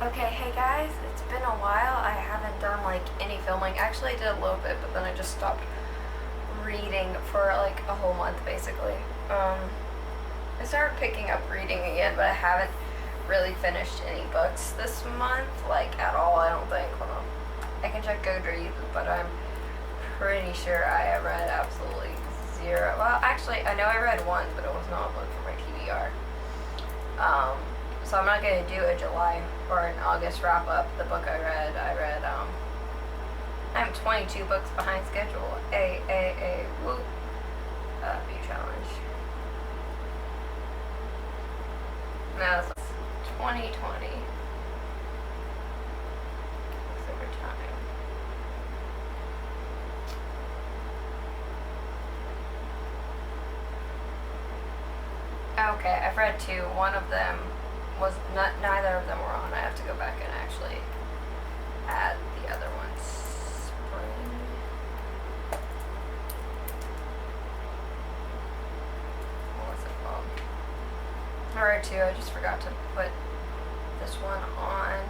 Okay, hey guys, it's been a while. I haven't done like any filming. Actually, I did a little bit, but then I just stopped reading for like a whole month basically. I started picking up reading again, but I haven't really finished any books this month, like at all, I don't think. Hold on. I can check Goodreads, but I'm pretty sure I have read absolutely zero. Well, actually, I know I read one, but it was not a book for my TBR. So I'm not going to do a July or an August wrap up. The book I'm 22 books behind schedule. Woo. View challenge. No, it's 2020. Over time. Okay, I've read two. One of them was not. Neither of them were on. I have to go back and actually add the other ones. Spring. What was it called? I read two. I just forgot to put this one on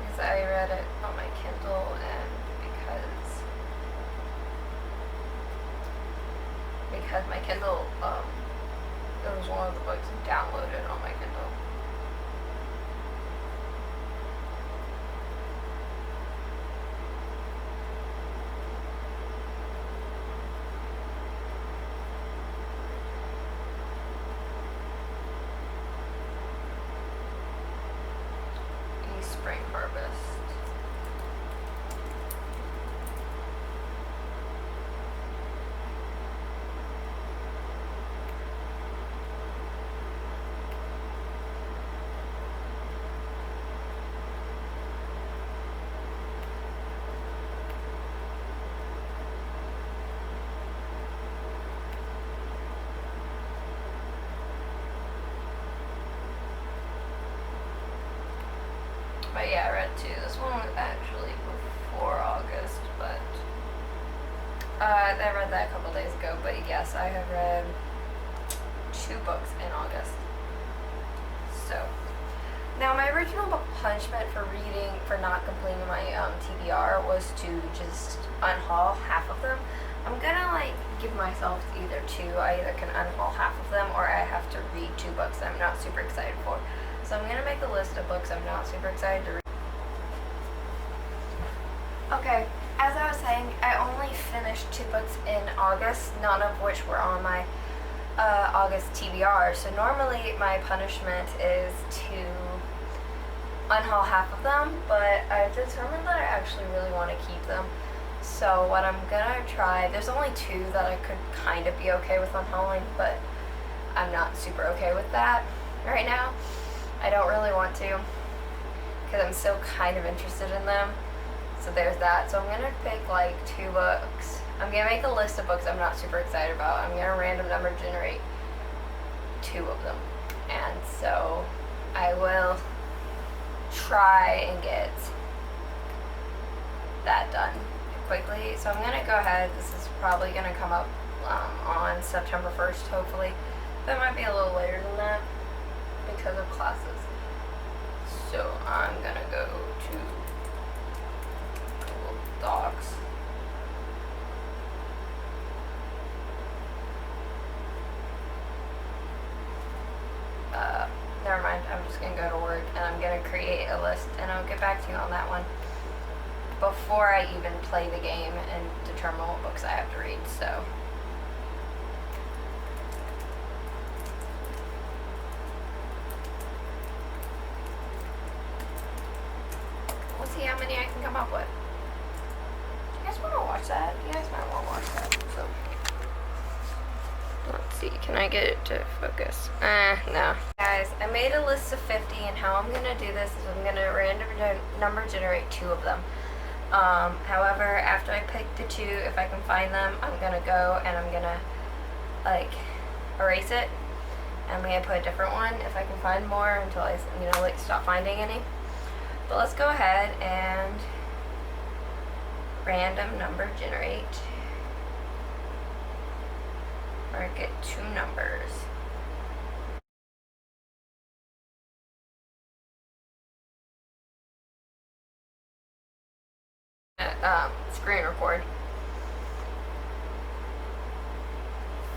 because I read it on my Kindle, and because my Kindle it was one of the books downloaded on my Kindle. Spring Harvest. But yeah, I read two. This one was actually before August, but I read that a couple days ago. But yes, I have read two books in August. So now my original punishment for not completing my TBR was to just unhaul half of them. I'm gonna like give myself either two. I either can unhaul half of them or I have to read two books that I'm not super excited for. So I'm gonna make a list of books I'm not super excited to read. Okay, as I was saying, I only finished two books in August, none of which were on my August TBR. So normally my punishment is to unhaul half of them, but I've determined that I actually really want to keep them. So what I'm gonna try, there's only two that I could kind of be okay with unhauling, but I'm not super okay with that right now. I don't really want to, because I'm still kind of interested in them. So there's that. So I'm gonna pick like two books. I'm gonna make a list of books I'm not super excited about. I'm gonna random number generate two of them. And so I will try and get that done quickly. So I'm gonna go ahead. This is probably gonna come up on September 1st, hopefully. But it might be a little later than that because of classes. So I'm gonna go to Google Docs. Never mind, I'm just gonna go to Word and I'm gonna create a list and I'll get back to you on that one before I even play the game and determine what books I have to read. So we'll see how many I can come up with. Do you guys want to watch that? You guys might want to watch that. So let's see, can I get it to focus? No. Guys, I made a list of 50, and how I'm gonna do this is I'm gonna random number generate two of them. However, after I pick the two, if I can find them, I'm gonna go and I'm gonna like erase it. I'm gonna put a different one if I can find more until I, like stop finding any. But let's go ahead and random number generate, or get two numbers. screen record.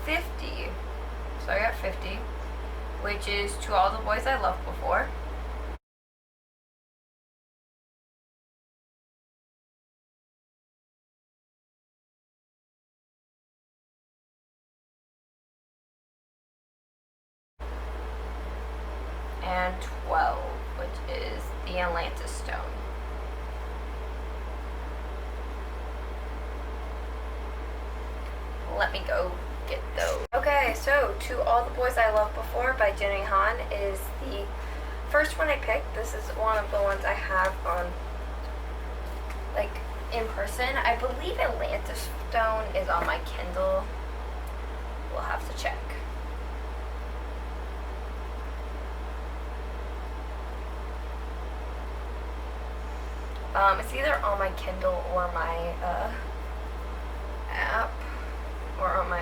50. So I got 50, which is To All the Boys I Loved Before. And 12, which is The Atlantis Stone. Let me go get those. Okay, so To All the Boys I Loved Before by Jenny Han is the first one I picked. This is one of the ones I have on, like, in person. I believe Atlantis Stone is on my Kindle. We'll have to check. It's either on my Kindle or my app, or on my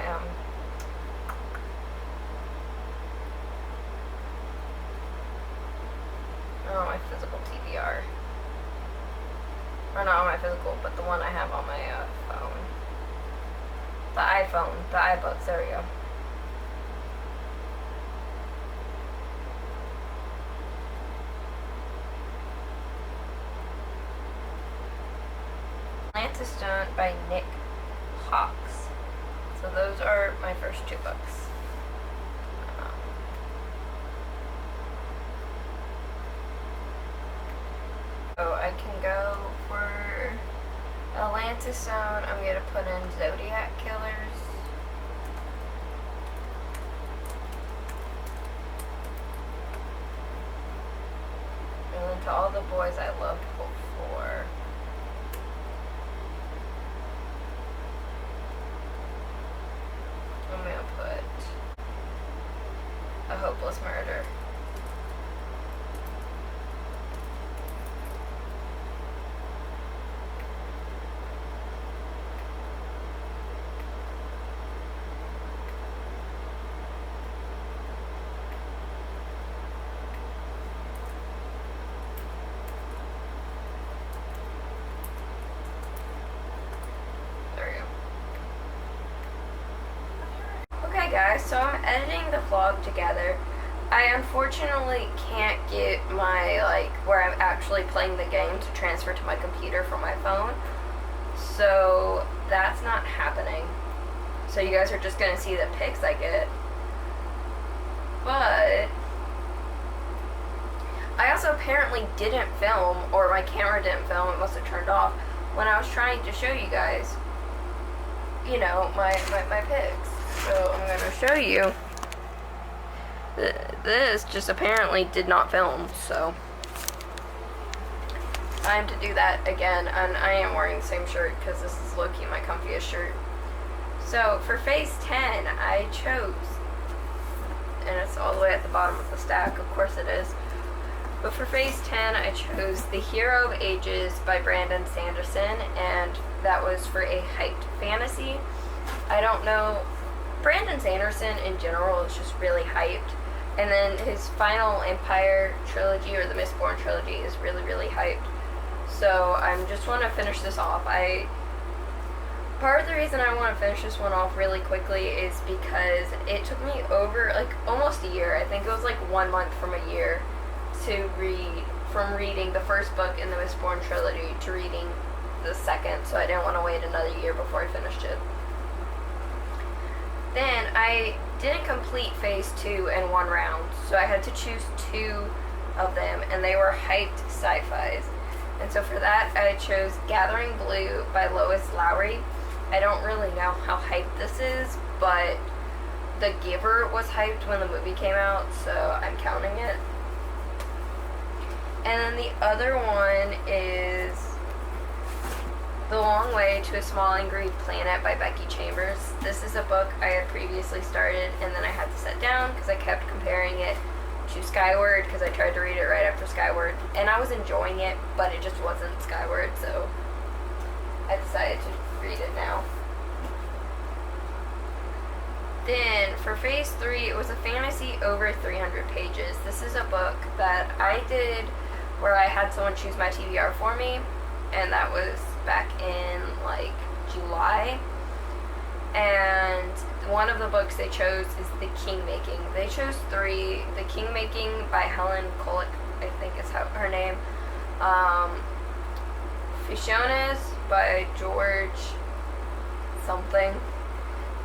my physical TBR. Or not on my physical, but the one I have on my phone. The iPhone, the iBooks, there we go. Atlantis Stone by Nick Hawks. So those are my first two books. So I can go for Atlantis Stone. I'm going to put in Zodiac Killers. And then To All the Boys I Loved Before. I'm going to put A Hopeless Murder. Guys, so I'm editing the vlog together. I unfortunately can't get my, where I'm actually playing the game to transfer to my computer from my phone, so that's not happening. So you guys are just gonna see the pics I get. But I also apparently didn't film, or my camera didn't film, it must have turned off, when I was trying to show you guys, you know, my pics. So I'm going to show you. This just apparently did not film, so time to do that again. And I am wearing the same shirt because this is low-key my comfiest shirt. So for phase 10, I chose, and it's all the way at the bottom of the stack, of course it is. But for phase 10, I chose The Hero of Ages by Brandon Sanderson, and that was for a hyped fantasy. I don't know. Brandon Sanderson in general is just really hyped, and then his final Empire trilogy, or the Mistborn trilogy, is really, really hyped. So I just want to finish this off. Part of the reason I want to finish this one off really quickly is because it took me over almost a year. I think it was 1 month from a year to read, from reading the first book in the Mistborn trilogy to reading the second, so I didn't want to wait another year before I finished it. Then I didn't complete phase 2 in one round, so I had to choose 2 of them, and they were hyped sci-fis. And so for that, I chose Gathering Blue by Lois Lowry. I don't really know how hyped this is, but The Giver was hyped when the movie came out, so I'm counting it. And then the other one is The Long Way to a Small Angry Planet by Becky Chambers. This is a book I had previously started, and then I had to set down because I kept comparing it to Skyward, because I tried to read it right after Skyward, and I was enjoying it, but it just wasn't Skyward, so I decided to read it now. Then, for phase 3, it was a fantasy over 300 pages. This is a book that I did where I had someone choose my TBR for me, and that was back in like July, and one of the books they chose is The Kingmaking. They chose 3. The Kingmaking by Helen Kulik, I think is her name. Fishones by George something.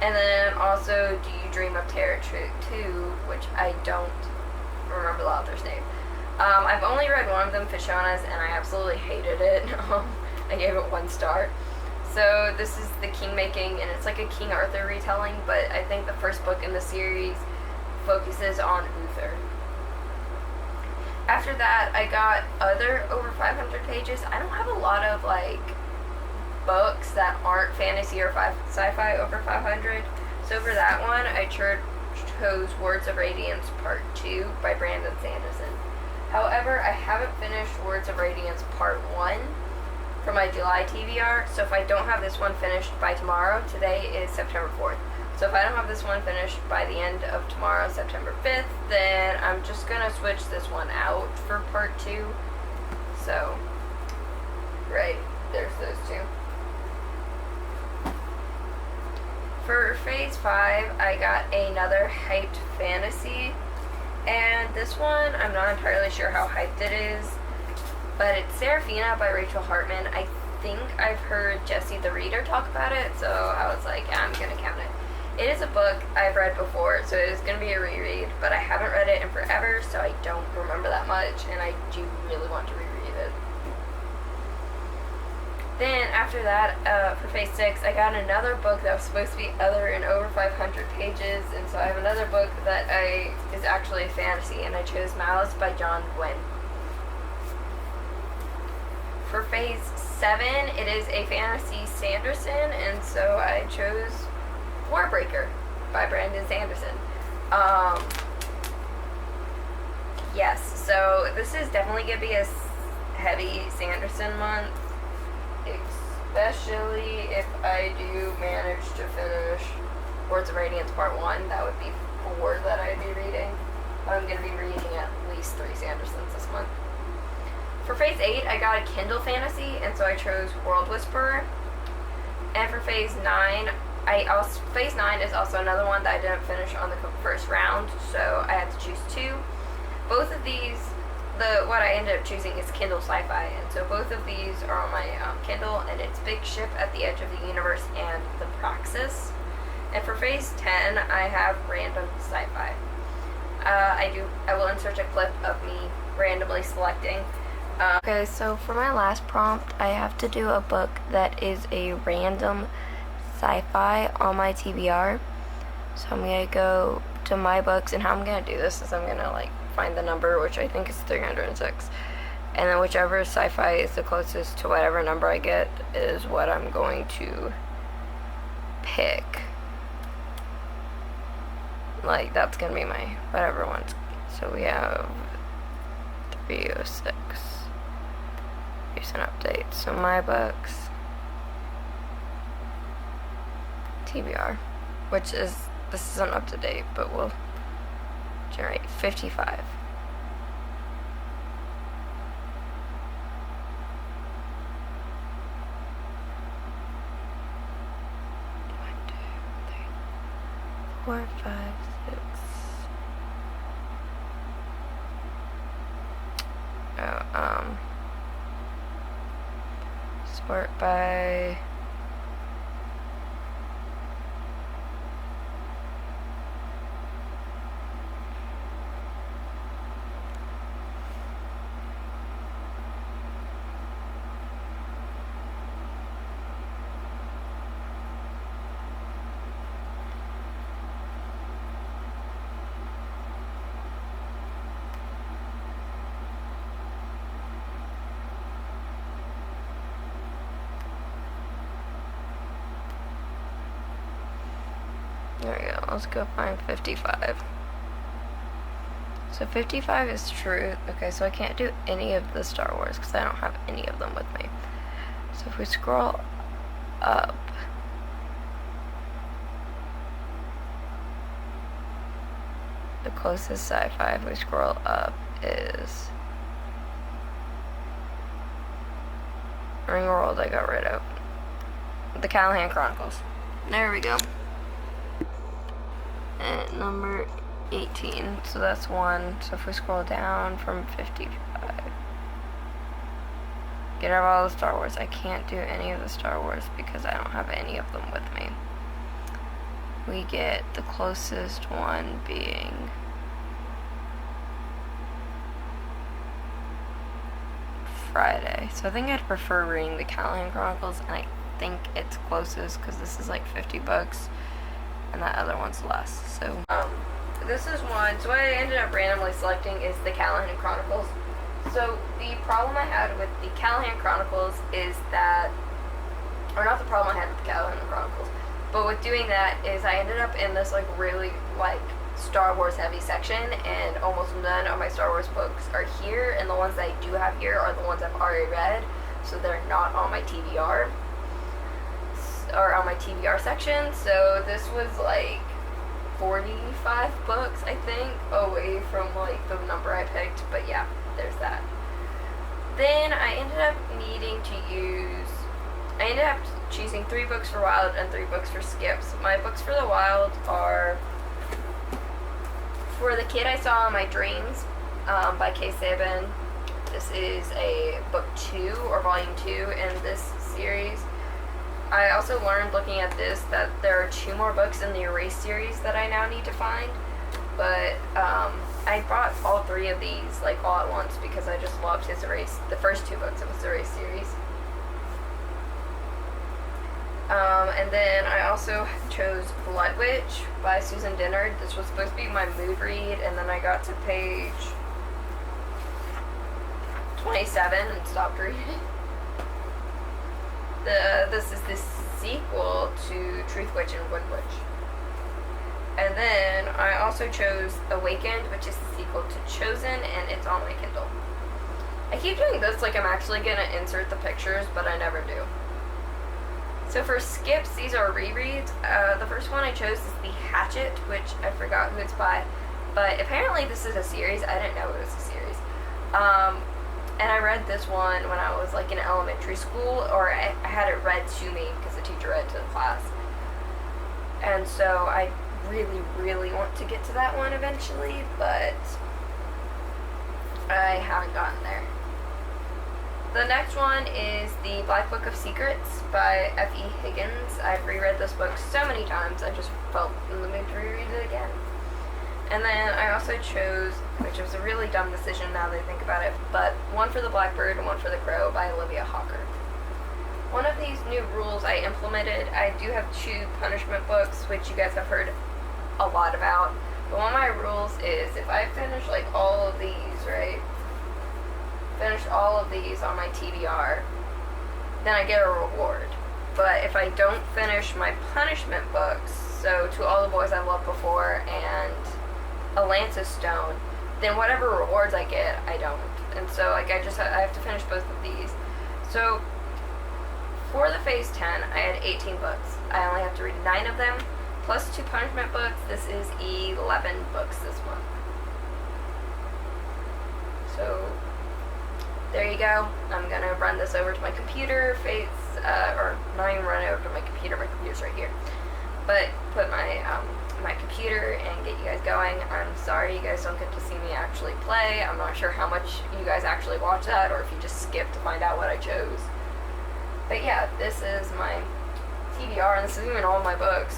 And then also Do You Dream of Terror 2, which I don't remember the author's name. I've only read one of them, Fishones, and I absolutely hated it. I gave it 1 star. So this is The Kingmaking, and it's like a King Arthur retelling, but I think the first book in the series focuses on Uther. After that, I got other over 500 pages. I don't have a lot of like books that aren't fantasy or sci-fi over 500. So for that one, I chose Words of Radiance Part 2 by Brandon Sanderson. However, I haven't finished Words of Radiance Part 1 for my July TBR, so if I don't have this one finished by tomorrow, today is September 4th. So if I don't have this one finished by the end of tomorrow, September 5th, then I'm just going to switch this one out for Part 2. So, right, there's those 2. For Phase 5, I got another hyped fantasy, and this one, I'm not entirely sure how hyped it is, but it's Seraphina by Rachel Hartman. I think I've heard Jesse the Reader talk about it, so I was like, yeah, I'm going to count it. It is a book I've read before, so it is going to be a reread, but I haven't read it in forever, so I don't remember that much, and I do really want to reread it. Then, after that, for Phase 6, I got another book that was supposed to be other and over 500 pages, and so I have another book that is actually a fantasy, and I chose Malice by John Gwynne. For Phase 7, it is a fantasy Sanderson, and so I chose Warbreaker by Brandon Sanderson. Yes, so this is definitely going to be a heavy Sanderson month, especially if I do manage to finish Words of Radiance Part 1. That would be 4 that I'd be reading. I'm going to be reading at least 3 Sandersons this month. For Phase 8, I got a Kindle fantasy, and so I chose World Whisperer. And for Phase 9, Phase 9 is also another one that I didn't finish on the first round, so I had to choose 2. Both of these, what I ended up choosing is Kindle Sci-Fi, and so both of these are on my Kindle, and it's Big Ship at the Edge of the Universe and The Praxis. And for Phase 10, I have Random Sci-Fi. I will insert a clip of me randomly selecting. Okay, so for my last prompt, I have to do a book that is a random sci-fi on my TBR. So I'm going to go to my books, and how I'm going to do this is I'm going to find the number, which I think is 306, and then whichever sci-fi is the closest to whatever number I get is what I'm going to pick. That's going to be my whatever one. So we have 306. Here's an update. So my books TBR, which is, this isn't up to date, but we'll generate 55. One, two, three, 4, 5, 6. Sort by there we go. Let's go find 55. So 55 is true. Okay, so I can't do any of the Star Wars because I don't have any of them with me. So if we scroll up, the closest sci-fi, if we scroll up, is Ring World I got rid of. The Callahan Chronicles. There we go. At number 18. So that's 1. So if we scroll down from 55. Get out of all the Star Wars. I can't do any of the Star Wars because I don't have any of them with me. We get the closest one being Friday. So I think I'd prefer reading the Callahan Chronicles, and I think it's closest because this is like $50 and that other one's less. So this is one. So what I ended up randomly selecting is the Callahan Chronicles. So the problem I had with the Callahan Chronicles is that, or not the problem I had with the Callahan Chronicles, but with doing that is I ended up in this like really like Star Wars heavy section, and almost none of my Star Wars books are here, and the ones that I do have here are the ones I've already read, so they're not on my TBR or on my TBR section. So this was like 45 books, I think, away from like the number I picked, but yeah, there's that. Then I ended up choosing 3 books for Wild and 3 books for Skips. My books for the Wild are For the Kid I Saw in My Dreams by Kay Sabin. This is a book 2 or volume 2 in this series. I also learned looking at this that there are 2 more books in the Erase series that I now need to find, but I bought all 3 of these like all at once because I just loved his Erase, the first 2 books of his Erase series. And then I also chose Blood Witch by Susan Dennard. This was supposed to be my mood read, and then I got to page 27 and stopped reading. This is the sequel to Truth Witch and Wood Witch. And then I also chose Awakened, which is the sequel to Chosen, and it's on my Kindle. I keep doing this like I'm actually gonna insert the pictures, but I never do. So for Skips, these are rereads. The first one I chose is The Hatchet, which I forgot who it's by, but apparently this is a series. I didn't know it was a series. And I read this one when I was like in elementary school, or I had it read to me because the teacher read to the class. And so I really, really want to get to that one eventually, but I haven't gotten there. The next one is The Black Book of Secrets by F.E. Higgins. I've reread this book so many times, I just felt in the mood to reread it again. And then I also chose, which was a really dumb decision now that I think about it, but One for the Blackbird and One for the Crow by Olivia Hawker. One of these new rules I implemented, I do have 2 punishment books, which you guys have heard a lot about. But one of my rules is if I finish like all of these, right? Finish all of these on my TBR, then I get a reward. But if I don't finish my punishment books, so To All the Boys I Loved Before and Atlantis Stone, then whatever rewards I get, I don't. And so like I have to finish both of these. So for the Phase 10, I had 18 books. I only have to read 9 of them, plus 2 punishment books. This is 11 books this month. So there you go. I'm going to run this over to my computer, or not even run it over to my computer's right here. But put my computer and get you guys going. I'm sorry you guys don't get to see me actually play. I'm not sure how much you guys actually watch that, or if you just skip to find out what I chose. But yeah, this is my TBR, and this is even all my books.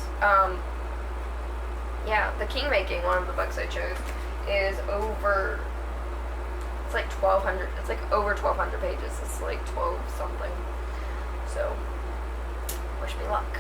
Yeah, The Kingmaking, one of the books I chose, is over... It's like 1,200. It's like over 1,200 pages. It's like 12 something. So, wish me luck.